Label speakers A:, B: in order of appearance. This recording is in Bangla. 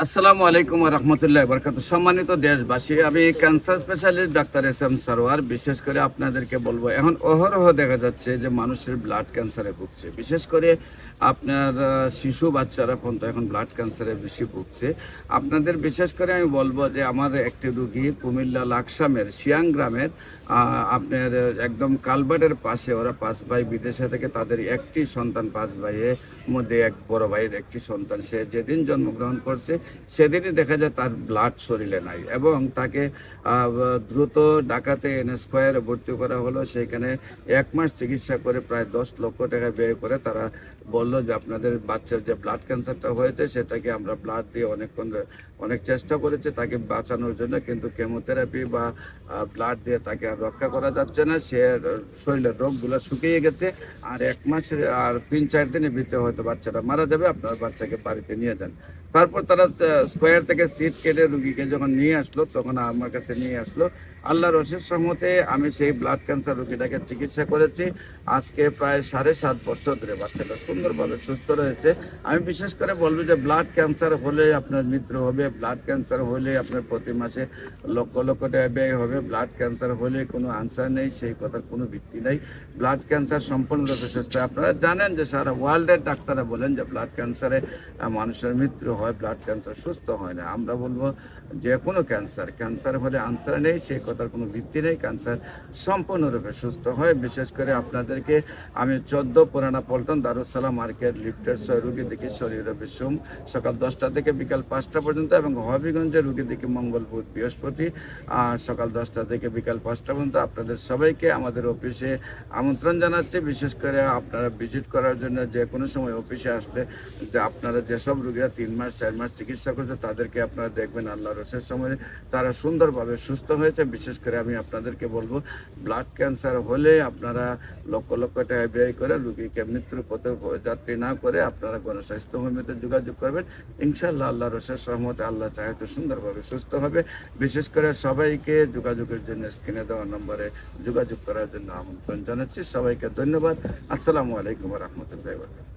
A: আসসালামু আলাইকুম রহমতুল্লাহ বরকাত। সম্মানিত দেশবাসী, আমি cancer specialist doctor SM Sarwar. বিশেষ করে আপনাদেরকে বলবো, এখন অহরহ দেখা যাচ্ছে যে মানুষের ব্লাড ক্যান্সারে ভুগছে। বিশেষ করে আপনার শিশু বাচ্চারা পর্যন্ত এখন ব্লাড ক্যান্সারে বেশি ভুগছে। আপনাদের বিশেষ করে আমি বলবো যে আমার একটি রুগী কুমিল্লা লাকসামের শিয়াং গ্রামের, আপনার একদম কালবাটের পাশে, ওরা 5 ভাই বিদেশে থেকে, তাদের একটি সন্তান, 5 ভাইয়ের মধ্যে এক বড় ভাইয়ের একটি সন্তান। সে যেদিন জন্মগ্রহণ করছে সেদিনই দেখা যায় তার ব্লাড শরীরে নাই, এবং তাকে দ্রুত ঢাকাতে NS স্কয়ারে ভর্তি করা হলো। সেখানে 1 মাস চিকিৎসা করে প্রায় 10 লক্ষ টাকা ব্যয় করে তারা বললো যে আপনাদের বাচ্চার যে ব্লাড ক্যান্সারটা হয়েছে সেটাকে আমরা ব্লাড দিয়ে অনেক চেষ্টা করেছে তাকে বাঁচানোর জন্য, কিন্তু কেমোথেরাপি বা ব্লাড দিয়ে তাকে আর রক্ষা করা যাচ্ছে না। সে শরীরের রোগগুলো শুকিয়ে গেছে, আর 1 মাসের আর 3-4 দিনের ভিতরে হয়তো বাচ্চাটা মারা যাবে। আপনার বাচ্চাকে বাড়িতে নিয়ে যান। তারপর তারা স্কয়ার থেকে সিট কেটে রুগীকে যখন নিয়ে আসলো, তখন আমার কাছে নিয়ে আসলো। আল্লাহর অশেষ রহমতে আমি সেই ব্লাড ক্যান্সার রোগীটাকে চিকিৎসা করেছি। আজকে প্রায় 7.5 বছর ধরে বাচ্চাটা সুন্দরভাবে সুস্থ রয়েছে। আমি বিশেষ করে বলবো যে ব্লাড ক্যান্সার হলে আপনার মৃত্যু হবে, ব্লাড ক্যান্সার হলে আপনার প্রতি মাসে লক্ষ লক্ষ টাকা ব্যয় হবে, ব্লাড ক্যান্সার হলে কোনো আনসার নেই, সেই কথার কোনো ভিত্তি নেই। ব্লাড ক্যান্সার সম্পূর্ণরূপে সুস্থ। আপনারা জানেন যে সারা ওয়ার্ল্ডের ডাক্তাররা বলেন যে ব্লাড ক্যান্সারে মানুষের মৃত্যু হয়, ব্লাড ক্যান্সার সুস্থ হয় না। আমরা বলবো যে কোনো ক্যান্সার হলে আনসার নেই, সেই কথার কোনো ভিত্তি নেই। ক্যান্সার সম্পূর্ণরূপে সুস্থ হয়। বিশেষ করে আপনাদেরকে আমি 14 পুরানা পল্টন দারুসালাম মার্কেট লিফটের 6 রুগী দেখি শরীরে সোম সকাল 10টা থেকে বিকাল 5টা পর্যন্ত, এবং হবিগঞ্জে রুগী দেখি মঙ্গল বুধ বৃহস্পতি সকাল 10টা থেকে বিকাল 5টা পর্যন্ত। আপনাদের সবাইকে আমাদের অফিসে আমন্ত্রণ জানাচ্ছি। বিশেষ করে আপনারা ভিজিট করার জন্য যে কোনো সময় অফিসে আসলে, যে আপনারা যেসব রুগীরা 3 মাস 4 মাস চিকিৎসা করছে তাদেরকে আপনারা দেখবেন আল্লাহর রসের সময় তারা সুন্দরভাবে সুস্থ হয়েছে। বিশেষ করে আমি আপনাদেরকে বলবো, ব্লাড ক্যান্সার হলে আপনারা লক্ষ লক্ষ টাকা ব্যয় করে রুগীকে মৃত্যুর পথে যাত্রী না করে আপনারা গণস্বাস্থ্য কর্মীতে যোগাযোগ করবেন। ইনশাআল্লাহ আল্লাহর রসের সহমতে আল্লাহ চাহে তো সুন্দরভাবে সুস্থ হবে। বিশেষ করে সবাইকে যোগাযোগের জন্য স্ক্রিনে দেওয়া নম্বরে যোগাযোগ করার জন্য আমন্ত্রণ জানাচ্ছি। সবাইকে ধন্যবাদ। আসসালামু আলাইকুম রহমতুল্লাহ।